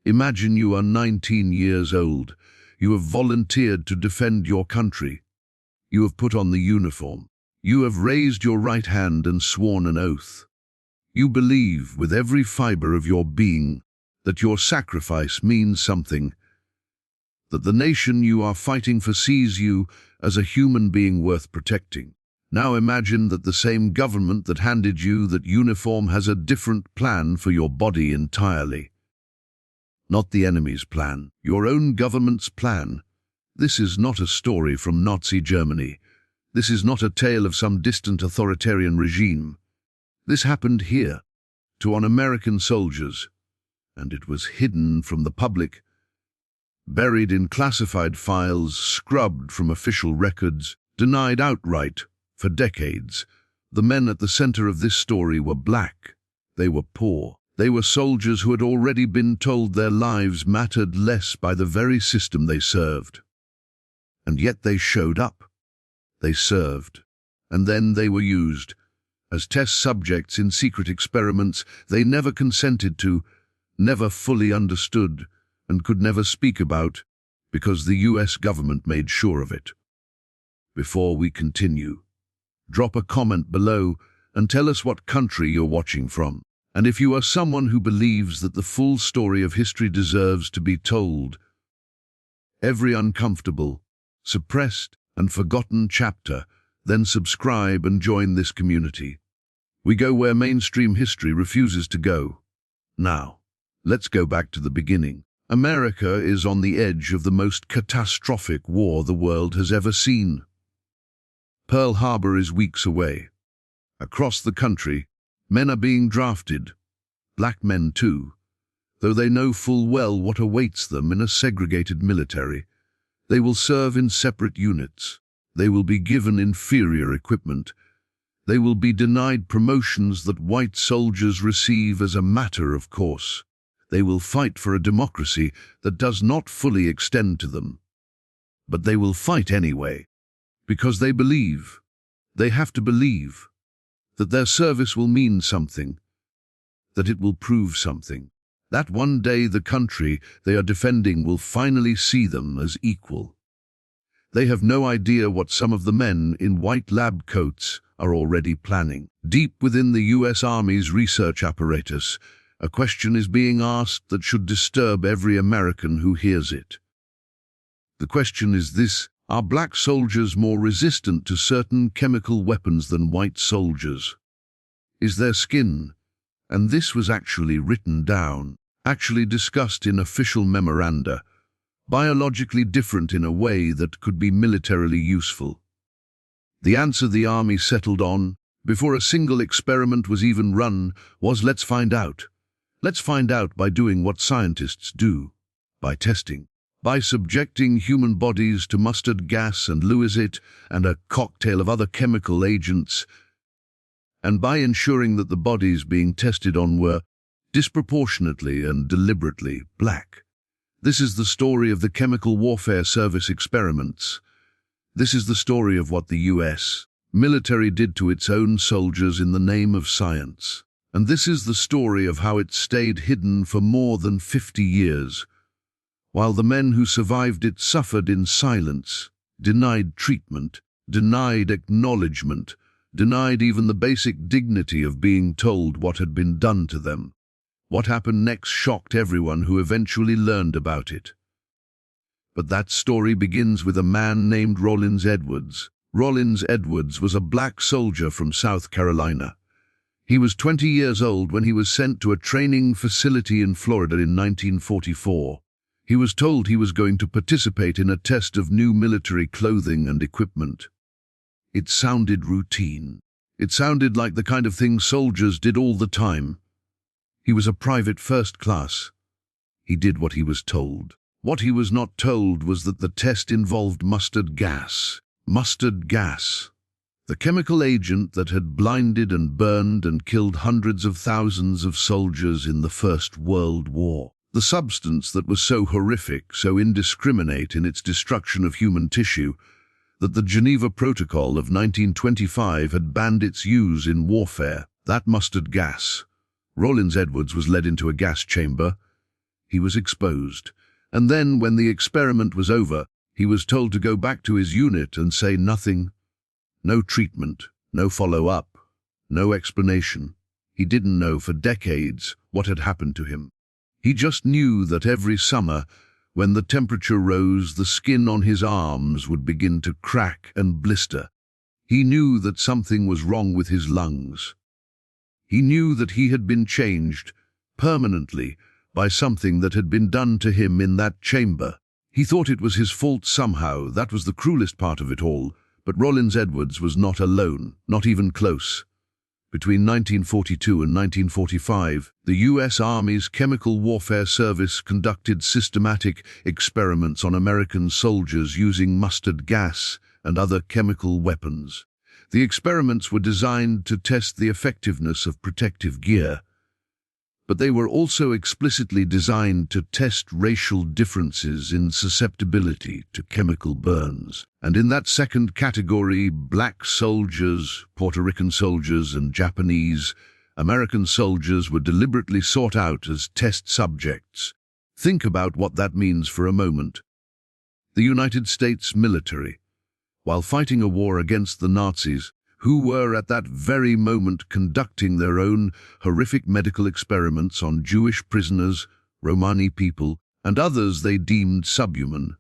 Imagine you are 19 years old. You have volunteered to defend your country. You have put on the uniform. You have raised your right hand and sworn an oath. You believe with every fiber of your being that your sacrifice means something, that the nation you are fighting for sees you as a human being worth protecting. Now imagine that the same government that handed you that uniform has a different plan for your body entirely. Not the enemy's plan, your own government's plan. This is not a story from Nazi Germany. This is not a tale of some distant authoritarian regime. This happened here, to American soldiers, and it was hidden from the public, buried in classified files, scrubbed from official records, denied outright for decades. The men at the center of this story were black. They were poor. They were soldiers who had already been told their lives mattered less by the very system they served. And yet they showed up. They served. And then they were used as test subjects in secret experiments they never consented to, never fully understood, and could never speak about, because the US government made sure of it. Before we continue, drop a comment below and tell us what country you're watching from. And if you are someone who believes that the full story of history deserves to be told, every uncomfortable, suppressed, and forgotten chapter, then subscribe and join this community. We go where mainstream history refuses to go. Now, let's go back to the beginning. America is on the edge of the most catastrophic war the world has ever seen. Pearl Harbor is weeks away. Across the country, men are being drafted, black men too, though they know full well what awaits them in a segregated military. They will serve in separate units. They will be given inferior equipment. They will be denied promotions that white soldiers receive as a matter of course. They will fight for a democracy that does not fully extend to them. But they will fight anyway, because they believe, they have to believe, that their service will mean something, that it will prove something, that one day the country they are defending will finally see them as equal. They have no idea what some of the men in white lab coats are already planning. Deep within the US Army's research apparatus, a question is being asked that should disturb every American who hears it. The question is this: are black soldiers more resistant to certain chemical weapons than white soldiers? Is their skin, and this was actually written down, actually discussed in official memoranda, biologically different in a way that could be militarily useful? The answer the Army settled on, before a single experiment was even run, was let's find out. Let's find out by doing what scientists do, by testing. By subjecting human bodies to mustard gas and Lewisite and a cocktail of other chemical agents, and by ensuring that the bodies being tested on were disproportionately and deliberately black. This is the story of the Chemical Warfare Service experiments. This is the story of what the US military did to its own soldiers in the name of science. And this is the story of how it stayed hidden for more than 50 years, while the men who survived it suffered in silence, denied treatment, denied acknowledgement, denied even the basic dignity of being told what had been done to them. What happened next shocked everyone who eventually learned about it. But that story begins with a man named Rollins Edwards. Rollins Edwards was a black soldier from South Carolina. He was 20 years old when he was sent to a training facility in Florida in 1944. He was told he was going to participate in a test of new military clothing and equipment. It sounded routine. It sounded like the kind of thing soldiers did all the time. He was a private first class. He did what he was told. What he was not told was that the test involved mustard gas. Mustard gas. The chemical agent that had blinded and burned and killed hundreds of thousands of soldiers in the First World War. The substance that was so horrific, so indiscriminate in its destruction of human tissue, that the Geneva Protocol of 1925 had banned its use in warfare. That mustard gas. Rollins Edwards was led into a gas chamber. He was exposed. And then, when the experiment was over, he was told to go back to his unit and say nothing. No treatment, no follow-up, no explanation. He didn't know for decades what had happened to him. He just knew that every summer, when the temperature rose, the skin on his arms would begin to crack and blister. He knew that something was wrong with his lungs. He knew that he had been changed permanently by something that had been done to him in that chamber. He thought it was his fault somehow. That was the cruelest part of it all. But Rollins Edwards was not alone, not even close. Between 1942 and 1945, the U.S. Army's Chemical Warfare Service conducted systematic experiments on American soldiers using mustard gas and other chemical weapons. The experiments were designed to test the effectiveness of protective gear, but they were also explicitly designed to test racial differences in susceptibility to chemical burns. And in that second category, black soldiers, Puerto Rican soldiers, and Japanese American soldiers were deliberately sought out as test subjects. Think about what that means for a moment. The United States military, while fighting a war against the Nazis, who were at that very moment conducting their own horrific medical experiments on Jewish prisoners, Romani people, and others they deemed subhuman,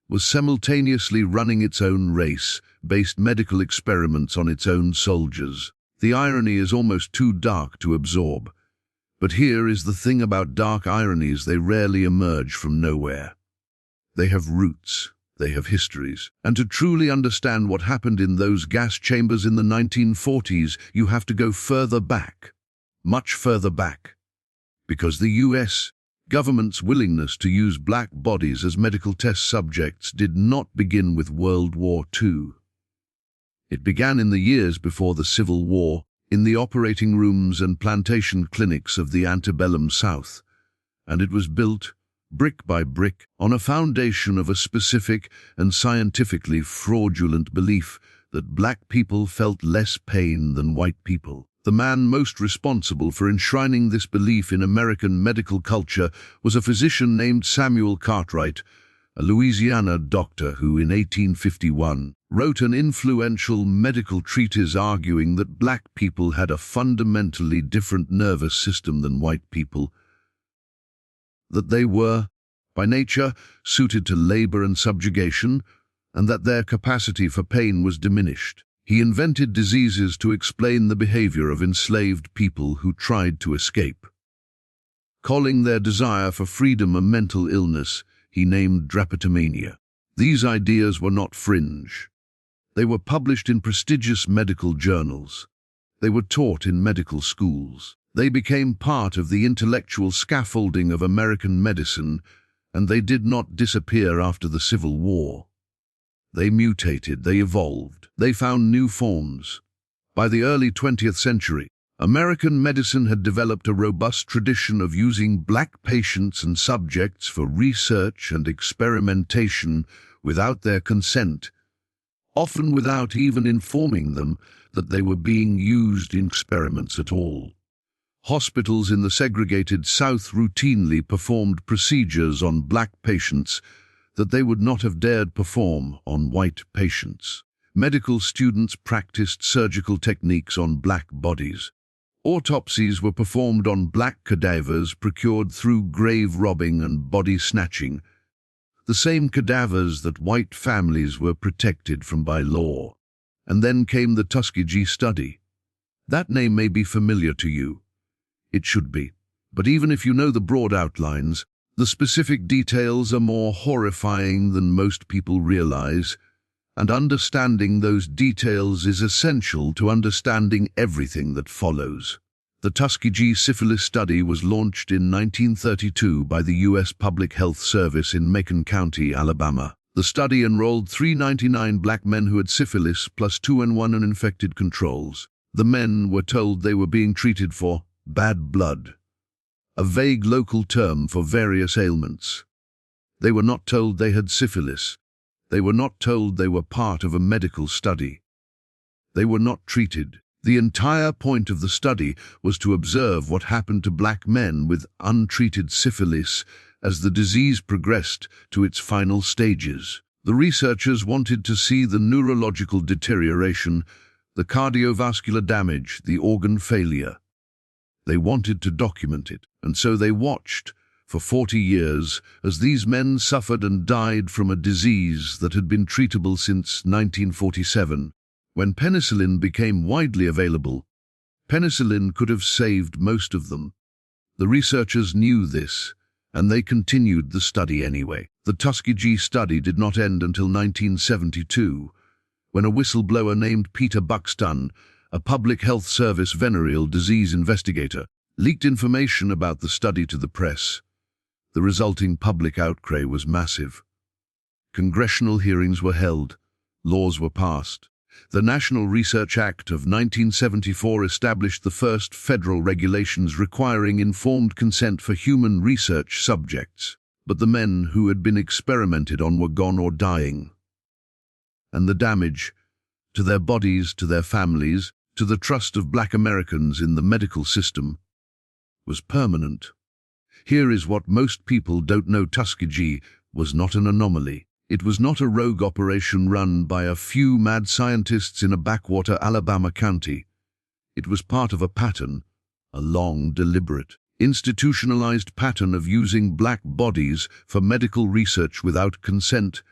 was simultaneously running its own race-based medical experiments on its own soldiers. The irony is almost too dark to absorb. But here is the thing about dark ironies: they rarely emerge from nowhere. They have roots. They have histories. And to truly understand what happened in those gas chambers in the 1940s, you have to go further back, much further back. Because the U.S. government's willingness to use black bodies as medical test subjects did not begin with World War II. It began in the years before the Civil War, in the operating rooms and plantation clinics of the antebellum South, and it was built brick by brick, on a foundation of a specific and scientifically fraudulent belief that black people felt less pain than white people. The man most responsible for enshrining this belief in American medical culture was a physician named Samuel Cartwright, a Louisiana doctor who, in 1851, wrote an influential medical treatise arguing that black people had a fundamentally different nervous system than white people, that they were, by nature, suited to labor and subjugation, and that their capacity for pain was diminished. He invented diseases to explain the behavior of enslaved people who tried to escape. Calling their desire for freedom a mental illness, he named drapetomania. These ideas were not fringe. They were published in prestigious medical journals. They were taught in medical schools. They became part of the intellectual scaffolding of American medicine, and they did not disappear after the Civil War. They mutated, they evolved, they found new forms. By the early 20th century, American medicine had developed a robust tradition of using black patients and subjects for research and experimentation without their consent, often without even informing them that they were being used in experiments at all. Hospitals in the segregated South routinely performed procedures on black patients that they would not have dared perform on white patients. Medical students practiced surgical techniques on black bodies. Autopsies were performed on black cadavers procured through grave robbing and body snatching, the same cadavers that white families were protected from by law. And then came the Tuskegee study. That name may be familiar to you. It should be. But even if you know the broad outlines, the specific details are more horrifying than most people realize, and understanding those details is essential to understanding everything that follows. The Tuskegee syphilis study was launched in 1932 by the U.S. Public Health Service in Macon County, Alabama. The study enrolled 399 black men who had syphilis plus 2 and 1 uninfected controls. The men were told they were being treated for bad blood, a vague local term for various ailments. They were not told they had syphilis. They were not told they were part of a medical study. They were not treated. The entire point of the study was to observe what happened to black men with untreated syphilis as the disease progressed to its final stages. The researchers wanted to see the neurological deterioration, the cardiovascular damage, the organ failure. They wanted to document it, and so they watched for 40 years as these men suffered and died from a disease that had been treatable since 1947. When penicillin became widely available, penicillin could have saved most of them. The researchers knew this, and they continued the study anyway. The Tuskegee study did not end until 1972, when a whistleblower named Peter Buxton, a public health service venereal disease investigator, leaked information about the study to the press. The resulting public outcry was massive. Congressional hearings were held, laws were passed. The National Research Act of 1974 established the first federal regulations requiring informed consent for human research subjects, but the men who had been experimented on were gone or dying. And the damage to their bodies, to their families, to the trust of Black Americans in the medical system was permanent. Here is what most people don't know: Tuskegee was not an anomaly. It was not a rogue operation run by a few mad scientists in a backwater Alabama county. It was part of a pattern, a long, deliberate, institutionalized pattern of using black bodies for medical research without consent,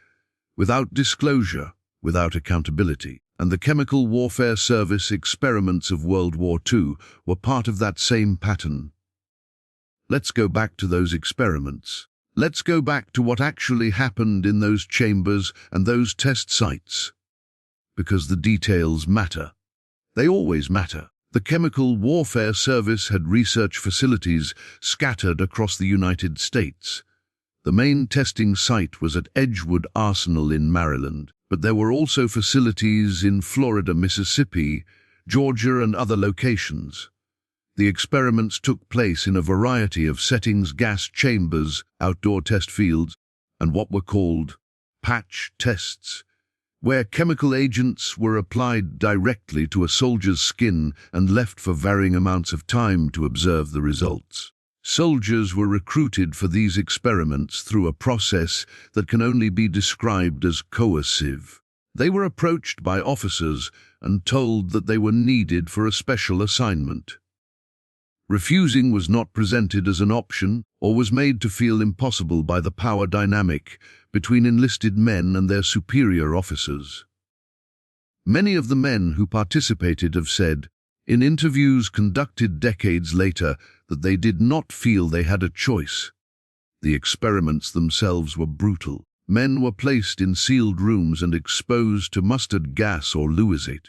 without disclosure, without accountability. And the chemical warfare service experiments of World War II were part of that same pattern. Let's go back to those experiments. Let's go back to what actually happened in those chambers and those test sites. Because the details matter. They always matter. The Chemical Warfare Service had research facilities scattered across the United States. The main testing site was at Edgewood Arsenal in Maryland, but there were also facilities in Florida, Mississippi, Georgia, and other locations. The experiments took place in a variety of settings: gas chambers, outdoor test fields, and what were called patch tests, where chemical agents were applied directly to a soldier's skin and left for varying amounts of time to observe the results. Soldiers were recruited for these experiments through a process that can only be described as coercive. They were approached by officers and told that they were needed for a special assignment. Refusing was not presented as an option or was made to feel impossible by the power dynamic between enlisted men and their superior officers. Many of the men who participated have said, in interviews conducted decades later, that they did not feel they had a choice. The experiments themselves were brutal. Men were placed in sealed rooms and exposed to mustard gas or Lewisite.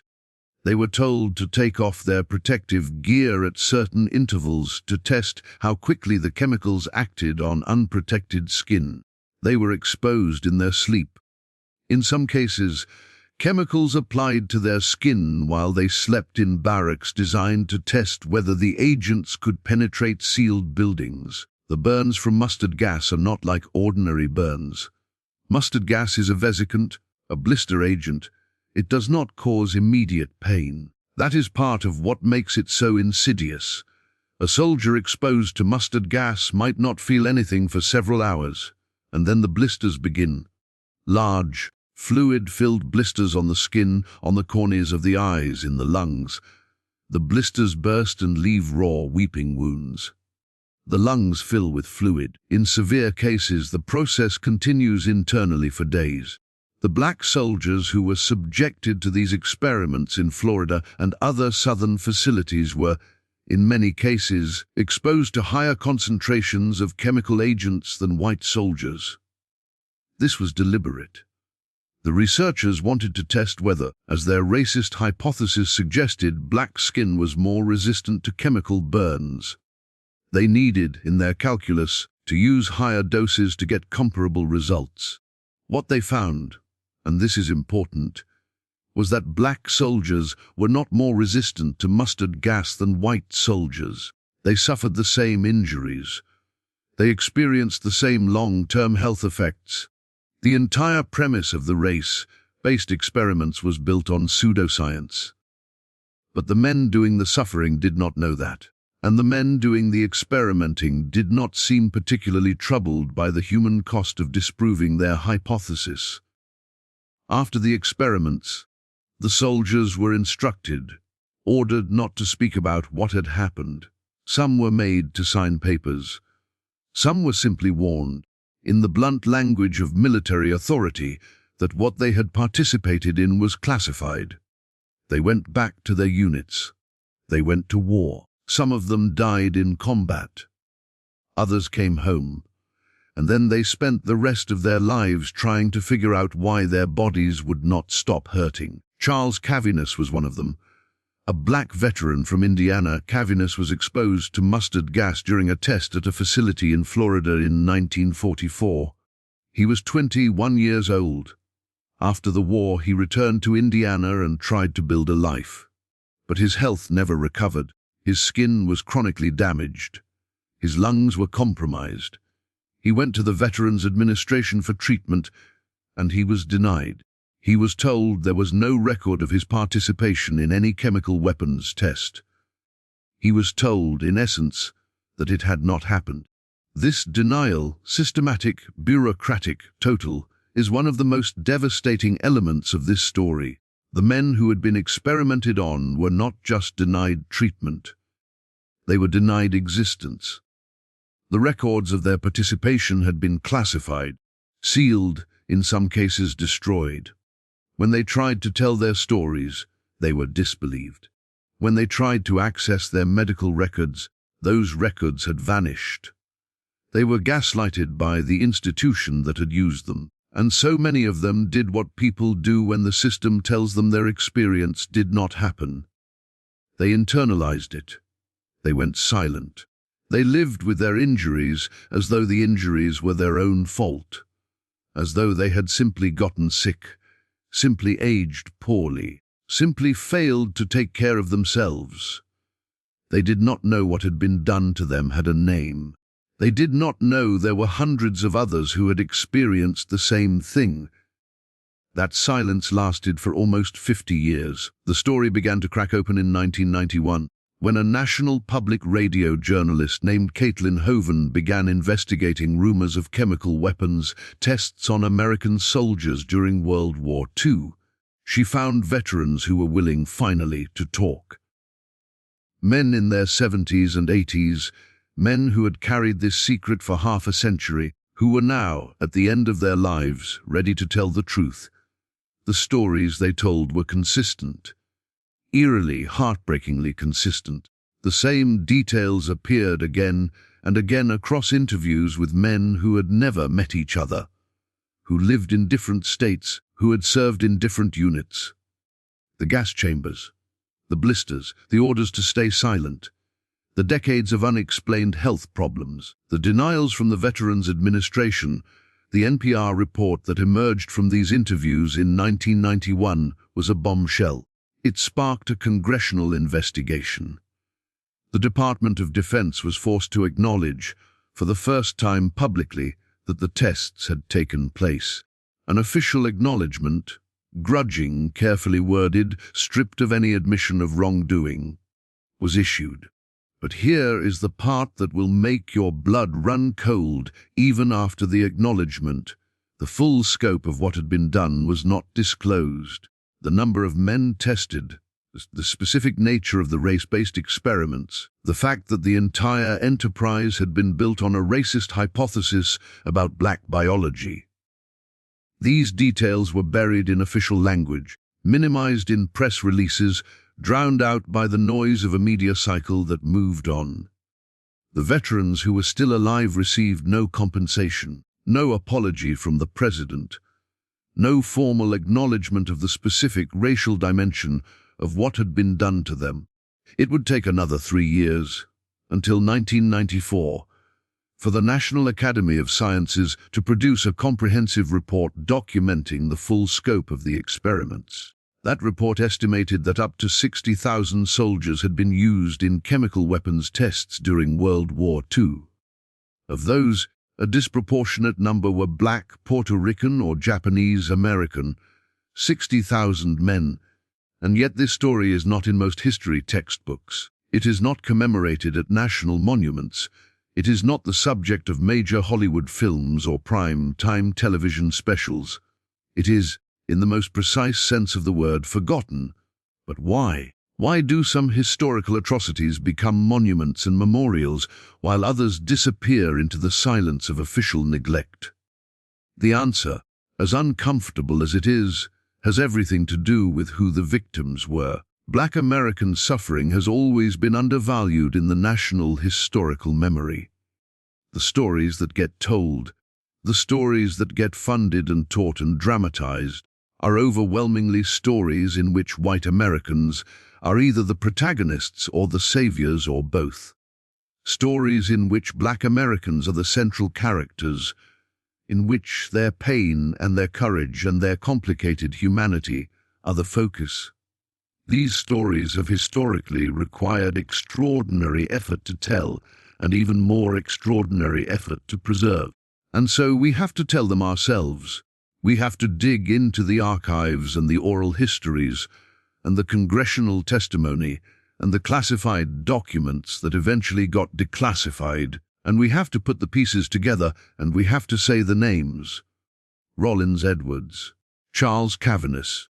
They were told to take off their protective gear at certain intervals to test how quickly the chemicals acted on unprotected skin. They were exposed in their sleep. In some cases, chemicals applied to their skin while they slept in barracks designed to test whether the agents could penetrate sealed buildings. The burns from mustard gas are not like ordinary burns. Mustard gas is a vesicant, a blister agent. It does not cause immediate pain. That is part of what makes it so insidious. A soldier exposed to mustard gas might not feel anything for several hours, and then the blisters begin. Large, fluid-filled blisters on the skin, on the corneas of the eyes, in the lungs. The blisters burst and leave raw, weeping wounds. The lungs fill with fluid. In severe cases, the process continues internally for days. The black soldiers who were subjected to these experiments in Florida and other southern facilities were, in many cases, exposed to higher concentrations of chemical agents than white soldiers. This was deliberate. The researchers wanted to test whether, as their racist hypothesis suggested, black skin was more resistant to chemical burns. They needed, in their calculus, to use higher doses to get comparable results. What they found, and this is important, was that black soldiers were not more resistant to mustard gas than white soldiers. They suffered the same injuries. They experienced the same long-term health effects. The entire premise of the race-based experiments was built on pseudoscience. But the men doing the suffering did not know that. And the men doing the experimenting did not seem particularly troubled by the human cost of disproving their hypothesis. After the experiments, the soldiers were instructed, ordered not to speak about what had happened. Some were made to sign papers. Some were simply warned, in the blunt language of military authority, that what they had participated in was classified. They went back to their units. They went to war. Some of them died in combat. Others came home, and then they spent the rest of their lives trying to figure out why their bodies would not stop hurting. Charles Caviness was one of them. A black veteran from Indiana, Caviness was exposed to mustard gas during a test at a facility in Florida in 1944. He was 21 years old. After the war, he returned to Indiana and tried to build a life. But his health never recovered. His skin was chronically damaged. His lungs were compromised. He went to the Veterans Administration for treatment, and he was denied. He was told there was no record of his participation in any chemical weapons test. He was told, in essence, that it had not happened. This denial, systematic, bureaucratic, total, is one of the most devastating elements of this story. The men who had been experimented on were not just denied treatment. They were denied existence. The records of their participation had been classified, sealed, in some cases destroyed. When they tried to tell their stories, they were disbelieved. When they tried to access their medical records, those records had vanished. They were gaslighted by the institution that had used them, and so many of them did what people do when the system tells them their experience did not happen. They internalized it. They went silent. They lived with their injuries as though the injuries were their own fault, as though they had simply gotten sick, simply aged poorly, simply failed to take care of themselves. They did not know what had been done to them had a name. They did not know there were hundreds of others who had experienced the same thing. That silence lasted for almost 50 years. The story began to crack open in 1991, when a national public radio journalist named Caitlin Hovan began investigating rumors of chemical weapons tests on American soldiers during World War II. She found veterans who were willing, finally, to talk. Men in their 70s and 80s, men who had carried this secret for half a century, who were now, at the end of their lives, ready to tell the truth. The stories they told were consistent. Eerily, heartbreakingly consistent. The same details appeared again and again across interviews with men who had never met each other, who lived in different states, who had served in different units. The gas chambers, the blisters, the orders to stay silent, the decades of unexplained health problems, the denials from the Veterans Administration. The NPR report that emerged from these interviews in 1991 was a bombshell. It sparked a congressional investigation. The Department of Defense was forced to acknowledge, for the first time publicly, that the tests had taken place. An official acknowledgement, grudging, carefully worded, stripped of any admission of wrongdoing, was issued. But here is the part that will make your blood run cold even after the acknowledgement. The full scope of what had been done was not disclosed. The number of men tested, the specific nature of the race-based experiments, the fact that the entire enterprise had been built on a racist hypothesis about black biology. These details were buried in official language, minimized in press releases, drowned out by the noise of a media cycle that moved on. The veterans who were still alive received no compensation, no apology from the president, no formal acknowledgement of the specific racial dimension of what had been done to them. It would take another 3 years, until 1994, for the National Academy of Sciences to produce a comprehensive report documenting the full scope of the experiments. That report estimated that up to 60,000 soldiers had been used in chemical weapons tests during World War II. Of those, a disproportionate number were black, Puerto Rican or Japanese American, 60,000 men, and yet this story is not in most history textbooks. It is not commemorated at national monuments. It is not the subject of major Hollywood films or prime-time television specials. It is, in the most precise sense of the word, forgotten. But why? Why do some historical atrocities become monuments and memorials, while others disappear into the silence of official neglect? The answer, as uncomfortable as it is, has everything to do with who the victims were. Black American suffering has always been undervalued in the national historical memory. The stories that get told, the stories that get funded and taught and dramatized, are overwhelmingly stories in which white Americans are either the protagonists or the saviors or both. Stories in which Black Americans are the central characters, in which their pain and their courage and their complicated humanity are the focus. These stories have historically required extraordinary effort to tell, and even more extraordinary effort to preserve. And so we have to tell them ourselves. We have to dig into the archives and the oral histories, and the congressional testimony, and the classified documents that eventually got declassified, and we have to put the pieces together, and we have to say the names. Rollins Edwards, Charles Cavanis,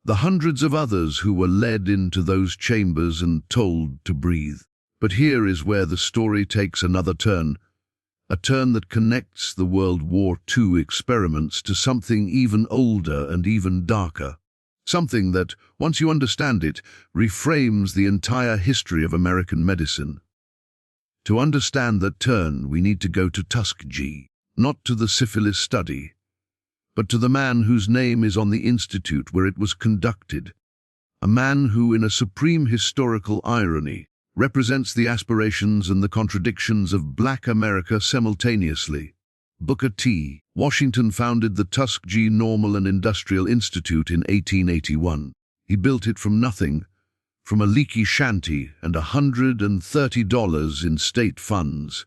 the hundreds of others who were led into those chambers and told to breathe. But here is where the story takes another turn, a turn that connects the World War II experiments to something even older and even darker. Something that, once you understand it, reframes the entire history of American medicine. To understand that turn, we need to go to Tuskegee, not to the syphilis study, but to the man whose name is on the institute where it was conducted, a man who, in a supreme historical irony, represents the aspirations and the contradictions of Black America simultaneously. Booker T. Washington founded the Tuskegee Normal and Industrial Institute in 1881. He built it from nothing, from a leaky shanty and $130 in state funds,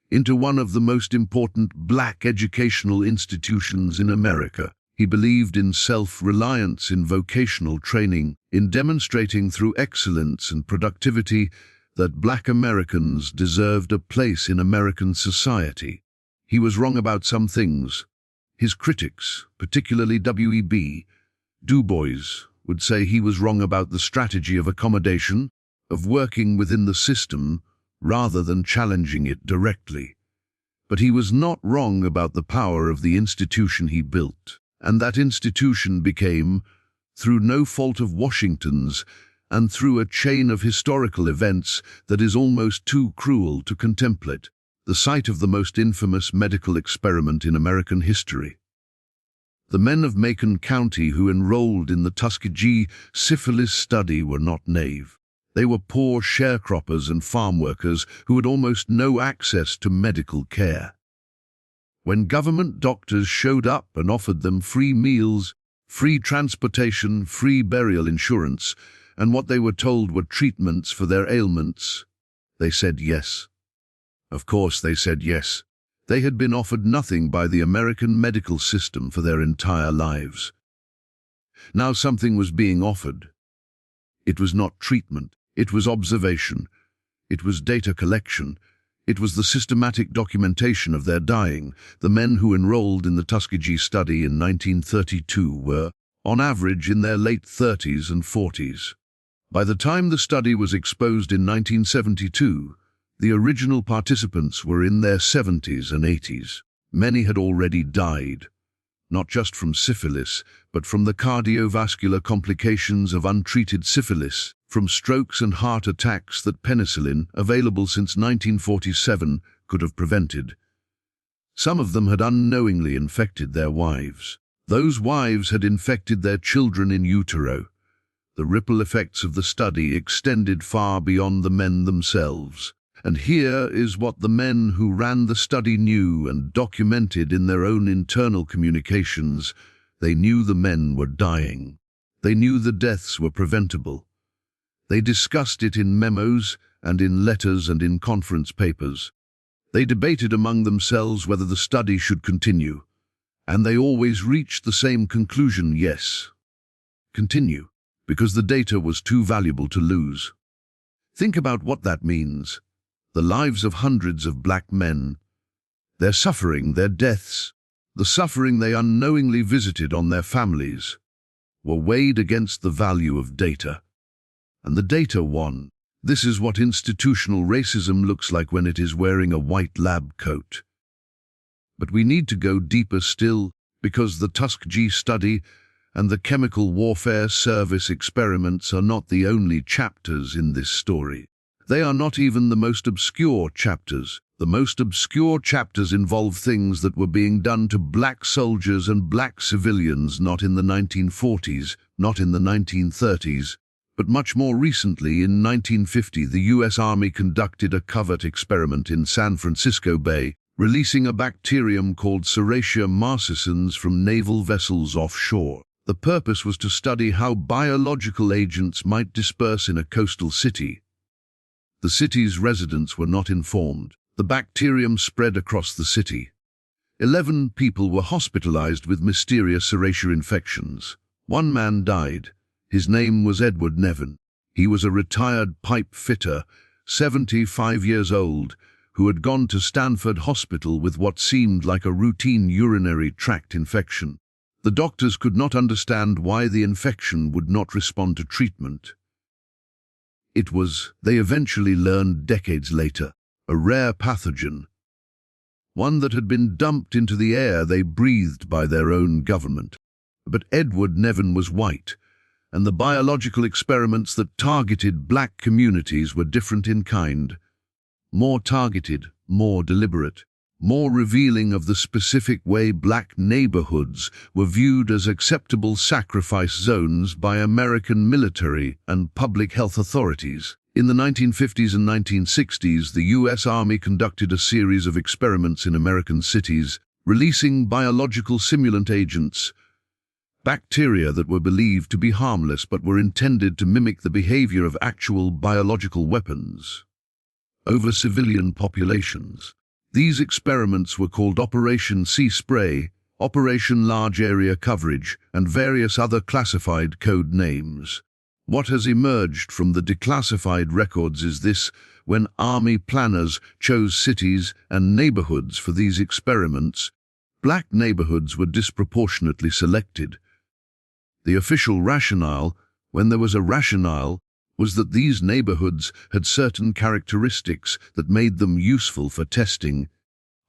into one of the most important Black educational institutions in America. He believed in self-reliance, in vocational training, in demonstrating through excellence and productivity that Black Americans deserved a place in American society. He was wrong about some things. His critics, particularly W.E.B. Du Bois, would say he was wrong about the strategy of accommodation, of working within the system rather than challenging it directly. But he was not wrong about the power of the institution he built. And that institution became, through no fault of Washington's, and through a chain of historical events that is almost too cruel to contemplate, the site of the most infamous medical experiment in American history. The men of Macon County who enrolled in the Tuskegee syphilis study were not naive. They were poor sharecroppers and farm workers who had almost no access to medical care. When government doctors showed up and offered them free meals, free transportation, free burial insurance, and what they were told were treatments for their ailments, they said yes. Of course they said yes. They had been offered nothing by the American medical system for their entire lives. Now something was being offered. It was not treatment, it was observation, it was data collection, it was the systematic documentation of their dying. The men who enrolled in the Tuskegee study in 1932 were, on average, in their late 30s and 40s. By the time the study was exposed in 1972, the original participants were in their 70s and 80s. Many had already died, not just from syphilis, but from the cardiovascular complications of untreated syphilis, from strokes and heart attacks that penicillin, available since 1947, could have prevented. Some of them had unknowingly infected their wives. Those wives had infected their children in utero. The ripple effects of the study extended far beyond the men themselves. And here is what the men who ran the study knew and documented in their own internal communications. They knew the men were dying. They knew the deaths were preventable. They discussed it in memos and in letters and in conference papers. They debated among themselves whether the study should continue, and they always reached the same conclusion: yes, continue, because the data was too valuable to lose. Think about what that means. The lives of hundreds of black men, their suffering, their deaths, the suffering they unknowingly visited on their families, were weighed against the value of data. And the data won. This is what institutional racism looks like when it is wearing a white lab coat. But we need to go deeper still, because the Tuskegee study and the chemical warfare service experiments are not the only chapters in this story. They are not even the most obscure chapters. The most obscure chapters involve things that were being done to black soldiers and black civilians not in the 1940s, not in the 1930s, but much more recently in 1950 the US Army conducted a covert experiment in San Francisco Bay, releasing a bacterium called Serratia marcescens from naval vessels offshore. The purpose was to study how biological agents might disperse in a coastal city. The city's residents were not informed. The bacterium spread across the city. 11 people were hospitalized with mysterious Serratia infections. One man died. His name was Edward Nevin. He was a retired pipe fitter, 75 years old, who had gone to Stanford Hospital with what seemed like a routine urinary tract infection. The doctors could not understand why the infection would not respond to treatment. It was, they eventually learned decades later, a rare pathogen, one that had been dumped into the air they breathed by their own government. But Edward Nevin was white, and the biological experiments that targeted black communities were different in kind, more targeted, more deliberate, more revealing of the specific way black neighborhoods were viewed as acceptable sacrifice zones by American military and public health authorities. In the 1950s and 1960s, the US Army conducted a series of experiments in American cities, releasing biological simulant agents, bacteria that were believed to be harmless but were intended to mimic the behavior of actual biological weapons, over civilian populations. These experiments were called Operation Sea Spray, Operation Large Area Coverage, and various other classified code names. What has emerged from the declassified records is this: when Army planners chose cities and neighborhoods for these experiments, black neighborhoods were disproportionately selected. The official rationale, when there was a rationale, was that these neighborhoods had certain characteristics that made them useful for testing: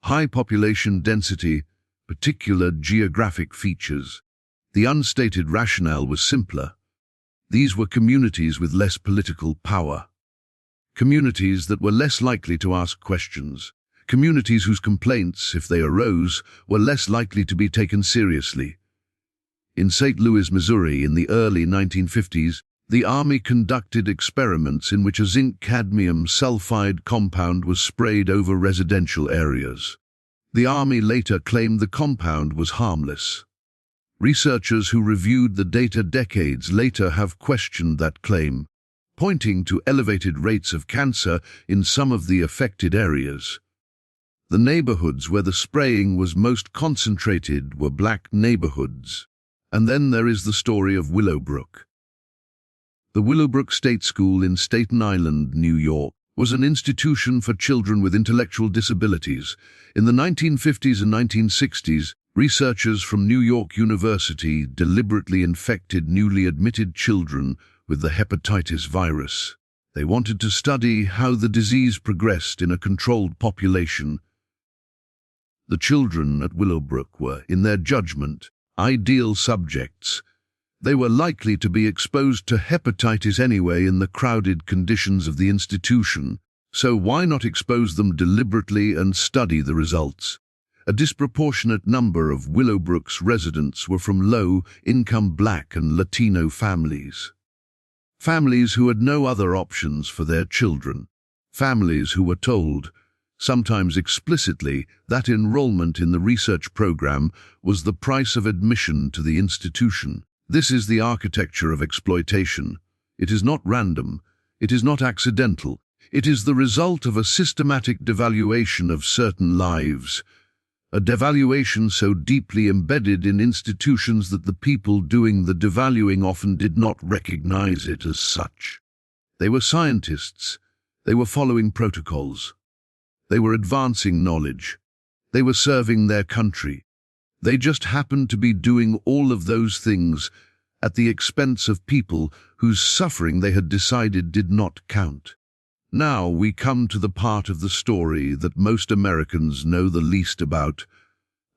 high population density, particular geographic features. The unstated rationale was simpler. These were communities with less political power, communities that were less likely to ask questions, communities whose complaints, if they arose, were less likely to be taken seriously. In St. Louis, Missouri, in the early 1950s, the Army conducted experiments in which a zinc-cadmium sulfide compound was sprayed over residential areas. The Army later claimed the compound was harmless. Researchers who reviewed the data decades later have questioned that claim, pointing to elevated rates of cancer in some of the affected areas. The neighborhoods where the spraying was most concentrated were black neighborhoods. And then there is the story of Willowbrook. The Willowbrook State School in Staten Island, New York, was an institution for children with intellectual disabilities. In the 1950s and 1960s, researchers from New York University deliberately infected newly admitted children with the hepatitis virus. They wanted to study how the disease progressed in a controlled population. The children at Willowbrook were, in their judgment, ideal subjects. They were likely to be exposed to hepatitis anyway in the crowded conditions of the institution, so why not expose them deliberately and study the results? A disproportionate number of Willowbrook's residents were from low-income Black and Latino families. Families who had no other options for their children. Families who were told, sometimes explicitly, that enrollment in the research program was the price of admission to the institution. This is the architecture of exploitation. It is not random. It is not accidental. It is the result of a systematic devaluation of certain lives, a devaluation so deeply embedded in institutions that the people doing the devaluing often did not recognize it as such. They were scientists. They were following protocols. They were advancing knowledge. They were serving their country. They just happened to be doing all of those things at the expense of people whose suffering they had decided did not count. Now we come to the part of the story that most Americans know the least about,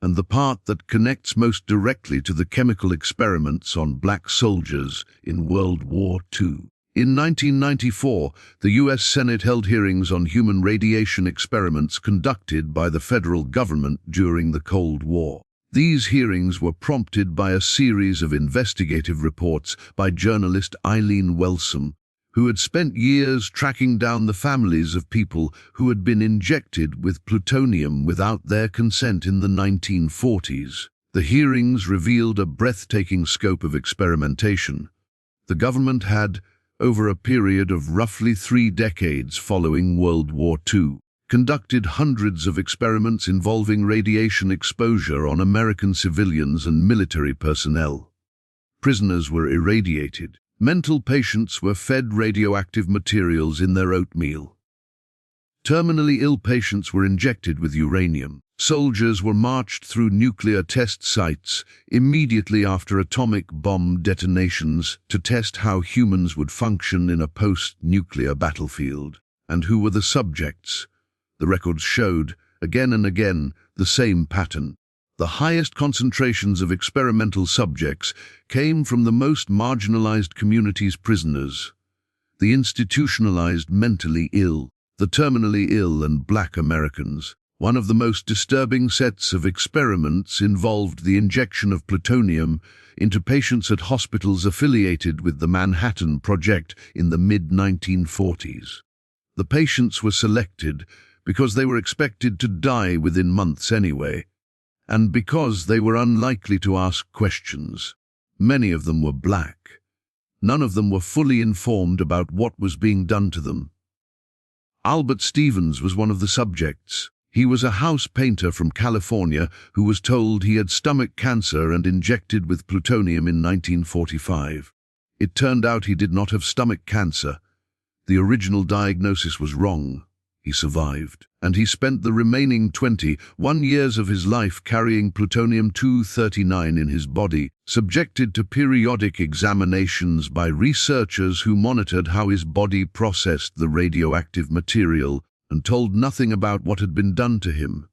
and the part that connects most directly to the chemical experiments on black soldiers in World War II. In 1994, the U.S. Senate held hearings on human radiation experiments conducted by the federal government during the Cold War. These hearings were prompted by a series of investigative reports by journalist Eileen Wellsome, who had spent years tracking down the families of people who had been injected with plutonium without their consent in the 1940s. The hearings revealed a breathtaking scope of experimentation. The government had, over a period of roughly 3 decades following World War II, conducted hundreds of experiments involving radiation exposure on American civilians and military personnel. Prisoners were irradiated. Mental patients were fed radioactive materials in their oatmeal. Terminally ill patients were injected with uranium. Soldiers were marched through nuclear test sites immediately after atomic bomb detonations to test how humans would function in a post-nuclear battlefield. And who were the subjects? The records showed, again and again, the same pattern. The highest concentrations of experimental subjects came from the most marginalized communities' prisoners, the institutionalized mentally ill, the terminally ill and black Americans. One of the most disturbing sets of experiments involved the injection of plutonium into patients at hospitals affiliated with the Manhattan Project in the mid-1940s. The patients were selected because they were expected to die within months anyway, and because they were unlikely to ask questions. Many of them were black. None of them were fully informed about what was being done to them. Albert Stevens was one of the subjects. He was a house painter from California who was told he had stomach cancer and injected with plutonium in 1945. It turned out he did not have stomach cancer. The original diagnosis was wrong. He survived, and he spent the remaining 21 years of his life carrying plutonium-239 in his body, subjected to periodic examinations by researchers who monitored how his body processed the radioactive material and told nothing about what had been done to him.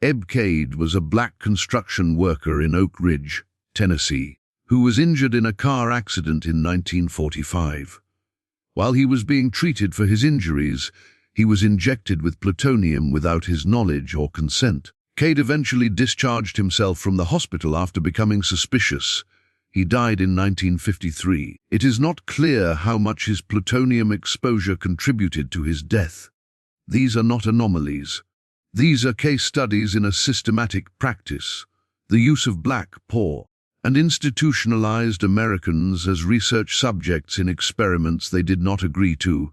Eb Cade was a black construction worker in Oak Ridge, Tennessee, who was injured in a car accident in 1945. While he was being treated for his injuries, he was injected with plutonium without his knowledge or consent. Cade eventually discharged himself from the hospital after becoming suspicious. He died in 1953. It is not clear how much his plutonium exposure contributed to his death. These are not anomalies. These are case studies in a systematic practice. The use of black, poor, and institutionalized Americans as research subjects in experiments they did not agree to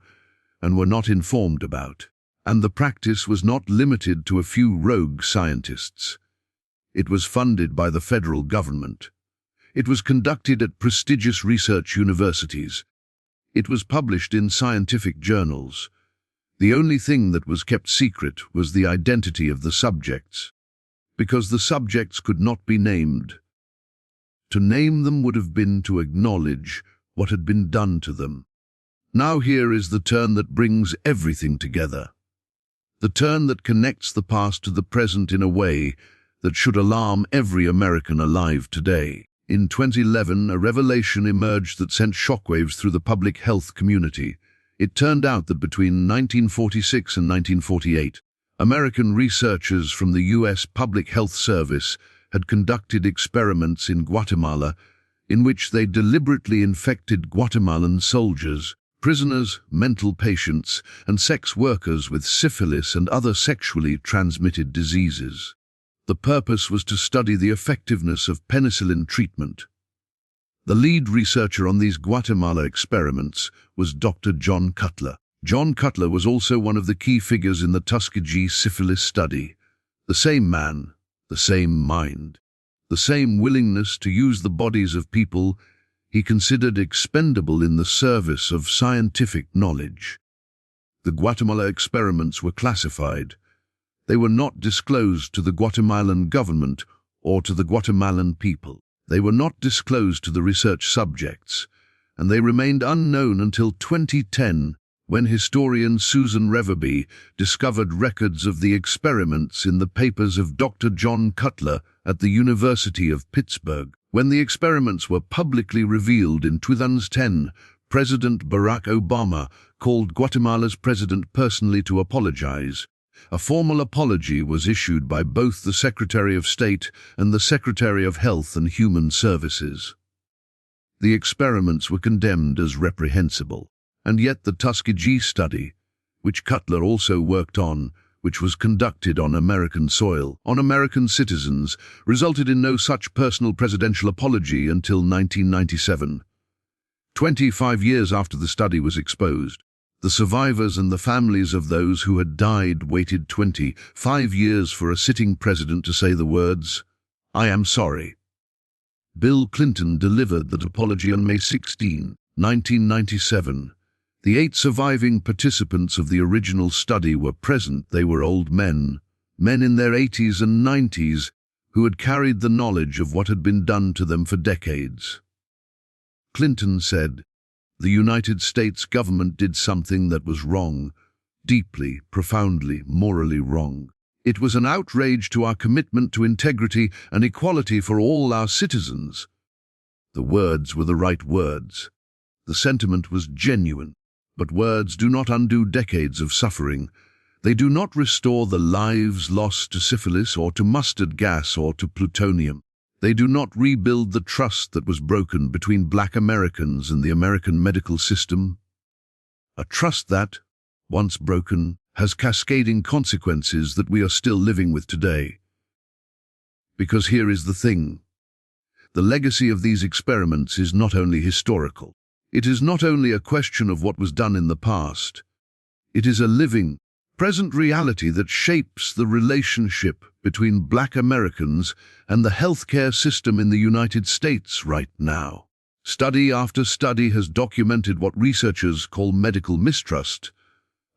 and were not informed about. And the practice was not limited to a few rogue scientists. It was funded by the federal government. It was conducted at prestigious research universities. It was published in scientific journals. The only thing that was kept secret was the identity of the subjects, because the subjects could not be named. To name them would have been to acknowledge what had been done to them. Now here is the turn that brings everything together. The turn that connects the past to the present in a way that should alarm every American alive today. In 2011, a revelation emerged that sent shockwaves through the public health community. It turned out that between 1946 and 1948, American researchers from the U.S. Public Health Service had conducted experiments in Guatemala in which they deliberately infected Guatemalan soldiers, prisoners, mental patients, and sex workers with syphilis and other sexually transmitted diseases. The purpose was to study the effectiveness of penicillin treatment. The lead researcher on these Guatemala experiments was Dr. John Cutler. John Cutler was also one of the key figures in the Tuskegee syphilis study. The same man, the same mind, the same willingness to use the bodies of people he considered expendable in the service of scientific knowledge. The Guatemala experiments were classified. They were not disclosed to the Guatemalan government or to the Guatemalan people. They were not disclosed to the research subjects, and they remained unknown until 2010, when historian Susan Reverby discovered records of the experiments in the papers of Dr. John Cutler at the University of Pittsburgh. When the experiments were publicly revealed in 2010, President Barack Obama called Guatemala's president personally to apologize. A formal apology was issued by both the Secretary of State and the Secretary of Health and Human Services. The experiments were condemned as reprehensible, and yet the Tuskegee study, which Cutler also worked on, which was conducted on American soil, on American citizens, resulted in no such personal presidential apology until 1997. 25 years after the study was exposed, the survivors and the families of those who had died waited 25 years for a sitting president to say the words, "I am sorry." Bill Clinton delivered that apology on May 16, 1997. The 8 surviving participants of the original study were present. They were old men, men in their 80s and 90s, who had carried the knowledge of what had been done to them for decades. Clinton said, "The United States government did something that was wrong, deeply, profoundly, morally wrong. It was an outrage to our commitment to integrity and equality for all our citizens." The words were the right words. The sentiment was genuine. But words do not undo decades of suffering. They do not restore the lives lost to syphilis or to mustard gas or to plutonium. They do not rebuild the trust that was broken between Black Americans and the American medical system. A trust that, once broken, has cascading consequences that we are still living with today. Because here is the thing. The legacy of these experiments is not only historical. It is not only a question of what was done in the past. It is a living, present reality that shapes the relationship between Black Americans and the healthcare system in the United States right now. Study after study has documented what researchers call medical mistrust,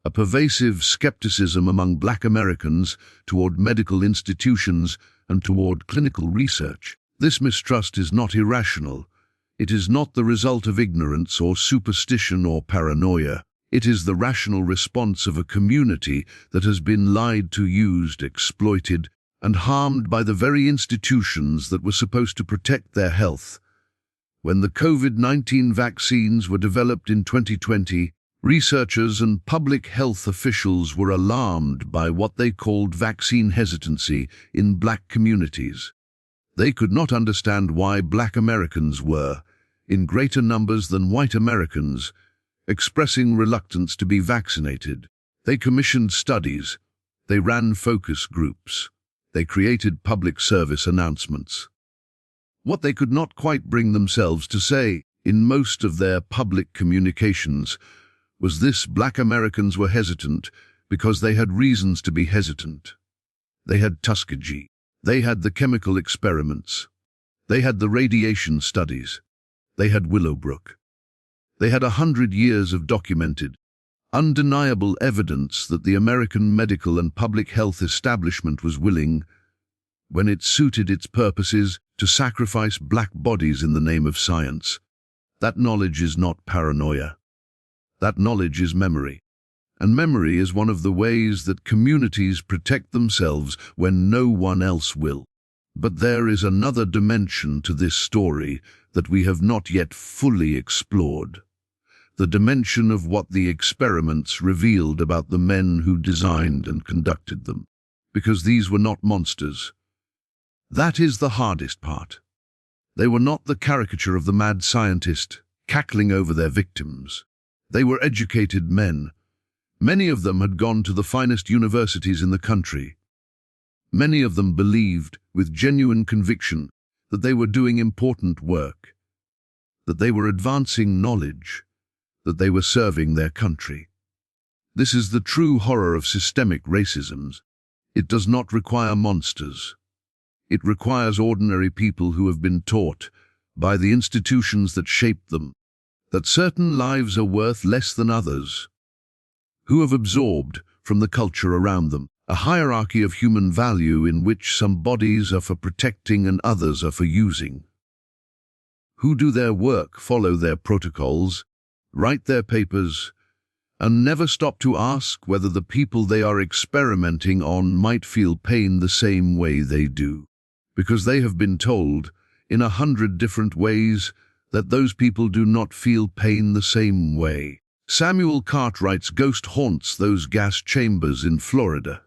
a pervasive skepticism among Black Americans toward medical institutions and toward clinical research. This mistrust is not irrational. It is not the result of ignorance or superstition or paranoia. It is the rational response of a community that has been lied to, used, exploited, and harmed by the very institutions that were supposed to protect their health. When the COVID-19 vaccines were developed in 2020, researchers and public health officials were alarmed by what they called vaccine hesitancy in Black communities. They could not understand why Black Americans were, in greater numbers than white Americans, expressing reluctance to be vaccinated. They commissioned studies. They ran focus groups. They created public service announcements. What they could not quite bring themselves to say in most of their public communications was this: Black Americans were hesitant because they had reasons to be hesitant. They had Tuskegee. They had the chemical experiments. They had the radiation studies. They had Willowbrook. They had 100 years of documented, undeniable evidence that the American medical and public health establishment was willing, when it suited its purposes, to sacrifice Black bodies in the name of science. That knowledge is not paranoia. That knowledge is memory. And memory is one of the ways that communities protect themselves when no one else will. But there is another dimension to this story that we have not yet fully explored. The dimension of what the experiments revealed about the men who designed and conducted them. Because these were not monsters. That is the hardest part. They were not the caricature of the mad scientist cackling over their victims. They were educated men. Many of them had gone to the finest universities in the country. Many of them believed, with genuine conviction, that they were doing important work, that they were advancing knowledge, that they were serving their country. This is the true horror of systemic racism. It does not require monsters. It requires ordinary people who have been taught, by the institutions that shape them, that certain lives are worth less than others, who have absorbed, from the culture around them, a hierarchy of human value in which some bodies are for protecting and others are for using, who do their work, follow their protocols, write their papers, and never stop to ask whether the people they are experimenting on might feel pain the same way they do, because they have been told, in 100 different ways, that those people do not feel pain the same way. Samuel Cartwright's ghost haunts those gas chambers in Florida.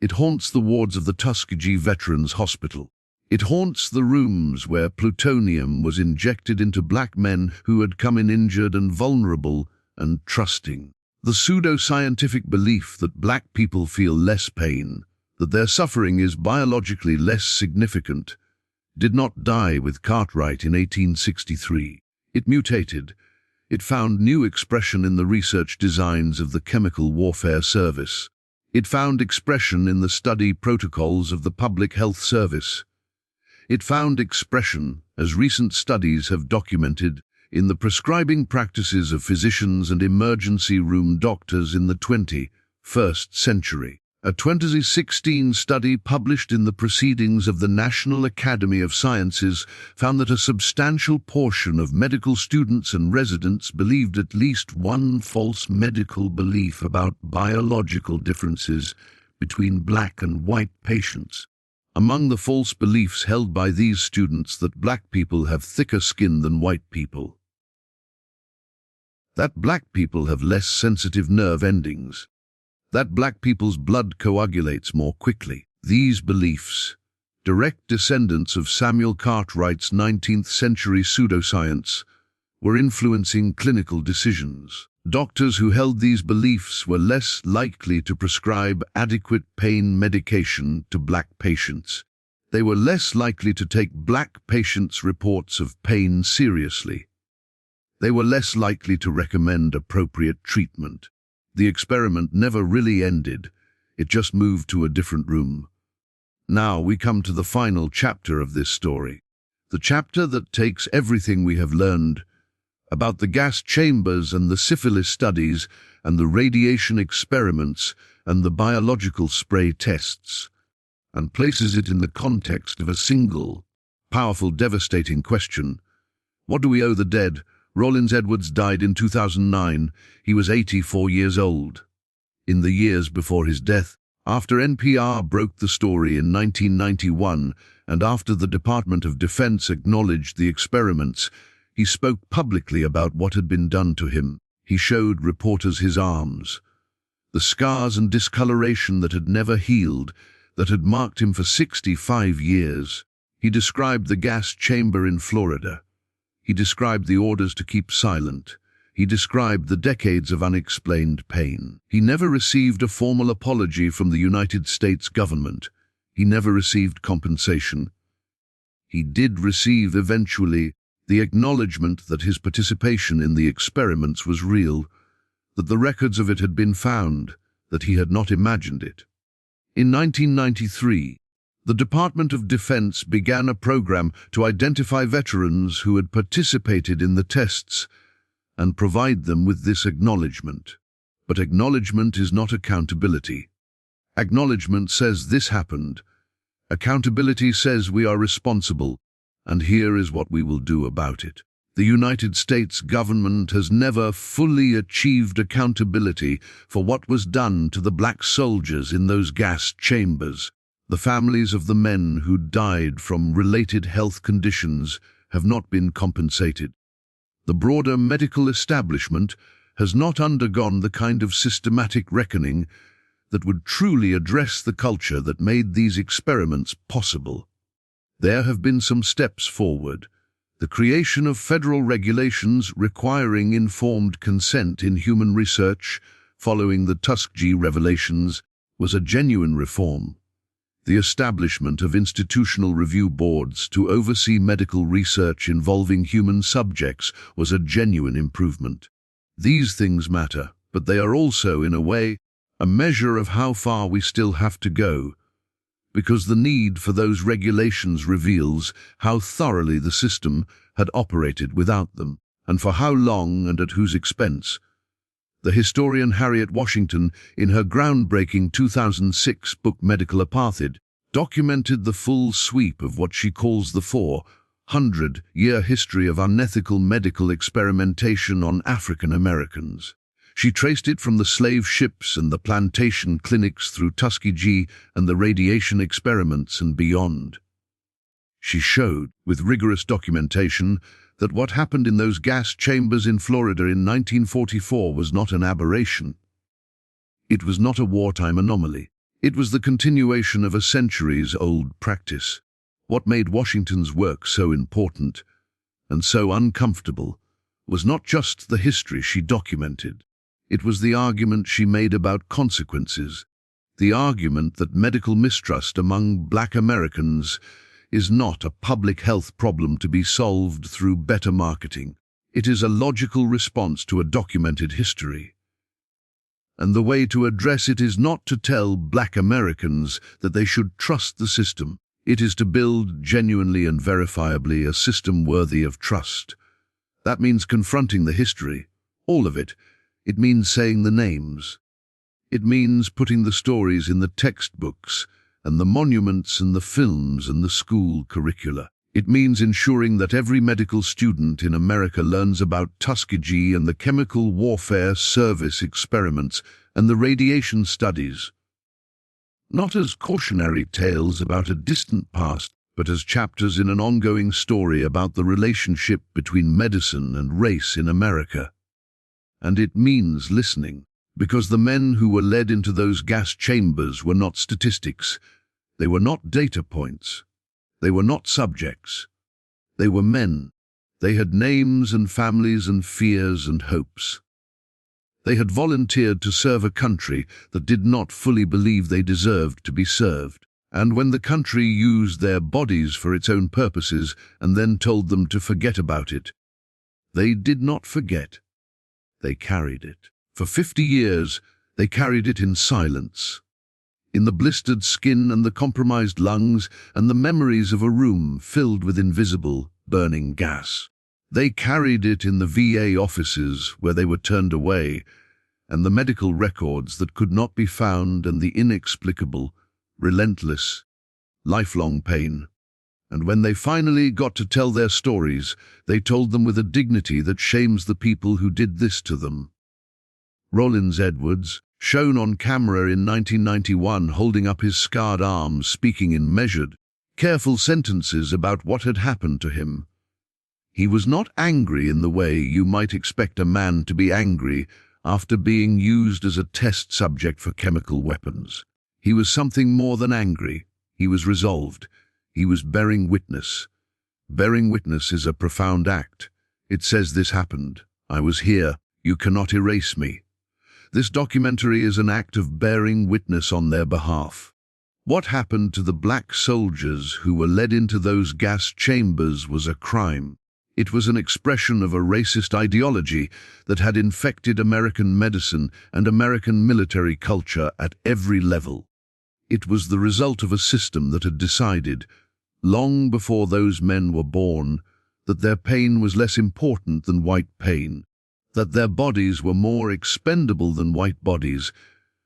It haunts the wards of the Tuskegee Veterans Hospital. It haunts the rooms where plutonium was injected into black men who had come in injured and vulnerable and trusting. The pseudo-scientific belief that black people feel less pain, that their suffering is biologically less significant, did not die with Cartwright in 1863. It mutated. It found new expression in the research designs of the Chemical Warfare Service. It found expression in the study protocols of the Public Health Service. It found expression, as recent studies have documented, in the prescribing practices of physicians and emergency room doctors in the 21st century. A 2016 study published in the Proceedings of the National Academy of Sciences found that a substantial portion of medical students and residents believed at least one false medical belief about biological differences between black and white patients. Among the false beliefs held by these students that black people have thicker skin than white people, that black people have less sensitive nerve endings, that black people's blood coagulates more quickly. These beliefs, direct descendants of Samuel Cartwright's 19th century pseudoscience, were influencing clinical decisions. Doctors who held these beliefs were less likely to prescribe adequate pain medication to black patients. They were less likely to take black patients' reports of pain seriously. They were less likely to recommend appropriate treatment. The experiment never really ended. It just moved to a different room. Now we come to the final chapter of this story. The chapter that takes everything we have learned about the gas chambers and the syphilis studies and the radiation experiments and the biological spray tests and places it in the context of a single, powerful, devastating question. What do we owe the dead? Rollins Edwards died in 2009. He was 84 years old. In the years before his death, after NPR broke the story in 1991, and after the Department of Defense acknowledged the experiments, he spoke publicly about what had been done to him. He showed reporters his arms, the scars and discoloration that had never healed, that had marked him for 65 years. He described the gas chamber in Florida. He described the orders to keep silent. He described the decades of unexplained pain. He never received a formal apology from the United States government. He never received compensation. He did receive, eventually, the acknowledgement that his participation in the experiments was real, that the records of it had been found, that he had not imagined it. In 1993, the Department of Defense began a program to identify veterans who had participated in the tests and provide them with this acknowledgement. But acknowledgement is not accountability. Acknowledgement says this happened. Accountability says we are responsible, and here is what we will do about it. The United States government has never fully achieved accountability for what was done to the black soldiers in those gas chambers. The families of the men who died from related health conditions have not been compensated. The broader medical establishment has not undergone the kind of systematic reckoning that would truly address the culture that made these experiments possible. There have been some steps forward. The creation of federal regulations requiring informed consent in human research following the Tuskegee revelations was a genuine reform. The establishment of institutional review boards to oversee medical research involving human subjects was a genuine improvement. These things matter, but they are also, in a way, a measure of how far we still have to go. because the need for those regulations reveals how thoroughly the system had operated without them, and for how long and at whose expense. The historian Harriet Washington, in her groundbreaking 2006 book Medical Apartheid, documented the full sweep of what she calls the 400-year history of unethical medical experimentation on African Americans. She traced it from the slave ships and the plantation clinics through Tuskegee and the radiation experiments and beyond. She showed, with rigorous documentation, that what happened in those gas chambers in Florida in 1944 was not an aberration. It was not a wartime anomaly. It was the continuation of a centuries-old practice. What made Washington's work so important and so uncomfortable was not just the history she documented. It was the argument she made about consequences, the argument that medical mistrust among Black Americans is not a public health problem to be solved through better marketing. It is a logical response to a documented history. And the way to address it is not to tell Black Americans that they should trust the system. It is to build genuinely and verifiably a system worthy of trust. That means confronting the history, all of it. It means saying the names. It means putting the stories in the textbooks and the monuments and the films and the school curricula. It means ensuring that every medical student in America learns about Tuskegee and the chemical warfare service experiments and the radiation studies, not as cautionary tales about a distant past, but as chapters in an ongoing story about the relationship between medicine and race in America. And it means listening, because the men who were led into those gas chambers were not statistics. They were not data points. They were not subjects. They were men. They had names and families and fears and hopes. They had volunteered to serve a country that did not fully believe they deserved to be served. And when the country used their bodies for its own purposes and then told them to forget about it, they did not forget. They carried it. For 50 years, they carried it in silence. In the blistered skin and the compromised lungs and the memories of a room filled with invisible, burning gas. They carried it in the VA offices where they were turned away, and the medical records that could not be found, and the inexplicable, relentless, lifelong pain. And when they finally got to tell their stories, they told them with a dignity that shames the people who did this to them. Rollins Edwards, shown on camera in 1991 holding up his scarred arms, speaking in measured, careful sentences about what had happened to him. He was not angry in the way you might expect a man to be angry after being used as a test subject for chemical weapons. He was something more than angry. He was resolved. He was bearing witness. Bearing witness is a profound act. It says this happened. I was here. You cannot erase me. This documentary is an act of bearing witness on their behalf. What happened to the black soldiers who were led into those gas chambers was a crime. It was an expression of a racist ideology that had infected American medicine and American military culture at every level. It was the result of a system that had decided, long before those men were born, that their pain was less important than white pain, that their bodies were more expendable than white bodies,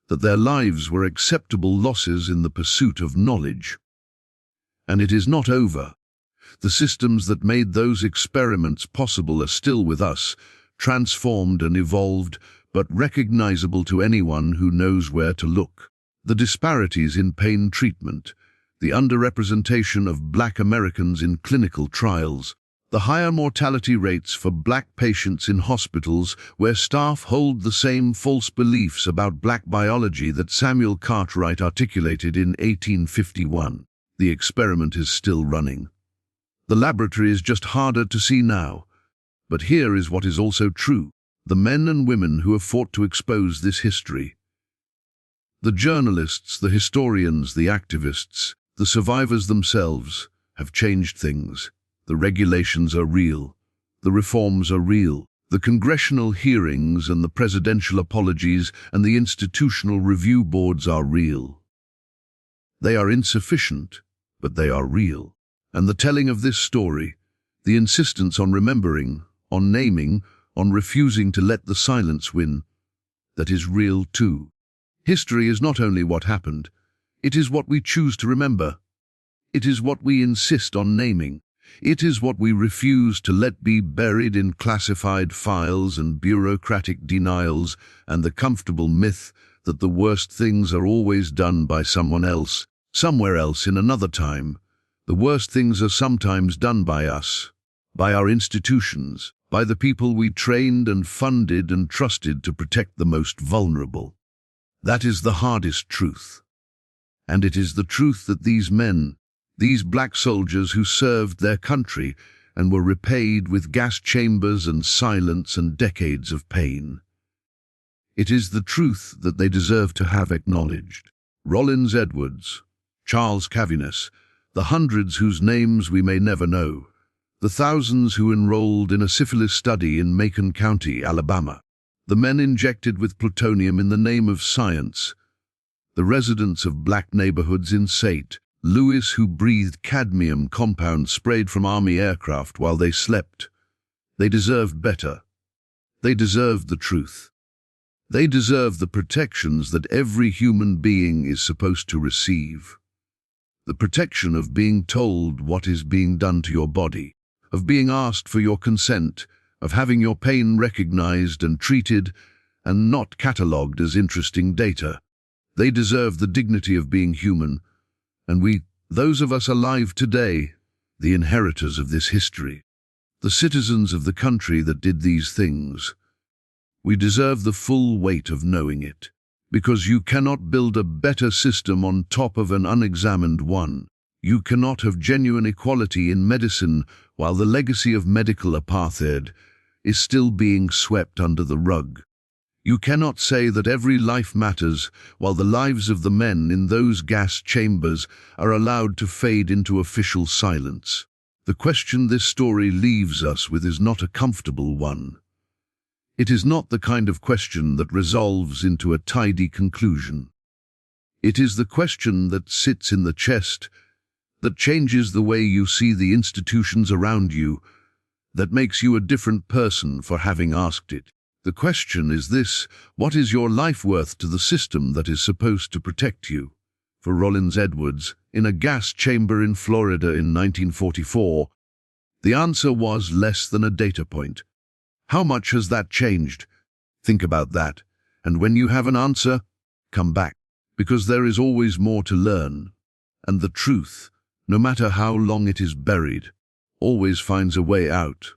that their lives were acceptable losses in the pursuit of knowledge. And it is not over. The systems that made those experiments possible are still with us, transformed and evolved, but recognizable to anyone who knows where to look. The disparities in pain treatment, the underrepresentation of black Americans in clinical trials, the higher mortality rates for black patients in hospitals where staff hold the same false beliefs about black biology that Samuel Cartwright articulated in 1851. The experiment is still running. The laboratory is just harder to see now. But here is what is also true. The men and women who have fought to expose this history, the journalists, the historians, the activists, the survivors themselves, have changed things. The regulations are real. The reforms are real. The congressional hearings and the presidential apologies and the institutional review boards are real. They are insufficient, but they are real. And the telling of this story, the insistence on remembering, on naming, on refusing to let the silence win, that is real too. History is not only what happened, it is what we choose to remember. It is what we insist on naming. It is what we refuse to let be buried in classified files and bureaucratic denials and the comfortable myth that the worst things are always done by someone else, somewhere else in another time. The worst things are sometimes done by us, by our institutions, by the people we trained and funded and trusted to protect the most vulnerable. That is the hardest truth. And it is the truth that these men, these black soldiers who served their country and were repaid with gas chambers and silence and decades of pain. It is the truth that they deserve to have acknowledged. Rollins Edwards, Charles Caviness, the hundreds whose names we may never know, the thousands who enrolled in a syphilis study in Macon County, Alabama, the men injected with plutonium in the name of science, the residents of black neighborhoods in St. Louis who breathed cadmium compounds sprayed from Army aircraft while they slept. They deserved better. They deserved the truth. They deserve the protections that every human being is supposed to receive. The protection of being told what is being done to your body, of being asked for your consent, of having your pain recognized and treated and not catalogued as interesting data. They deserve the dignity of being human, and we, those of us alive today, the inheritors of this history, the citizens of the country that did these things, we deserve the full weight of knowing it, because you cannot build a better system on top of an unexamined one. You cannot have genuine equality in medicine while the legacy of medical apartheid is still being swept under the rug. You cannot say that every life matters while the lives of the men in those gas chambers are allowed to fade into official silence. The question this story leaves us with is not a comfortable one. It is not the kind of question that resolves into a tidy conclusion. It is the question that sits in the chest, that changes the way you see the institutions around you, that makes you a different person for having asked it. The question is this: what is your life worth to the system that is supposed to protect you? For Rollins Edwards, in a gas chamber in Florida in 1944, the answer was less than a data point. How much has that changed? Think about that, and when you have an answer, come back, because there is always more to learn, and the truth, no matter how long it is buried, always finds a way out.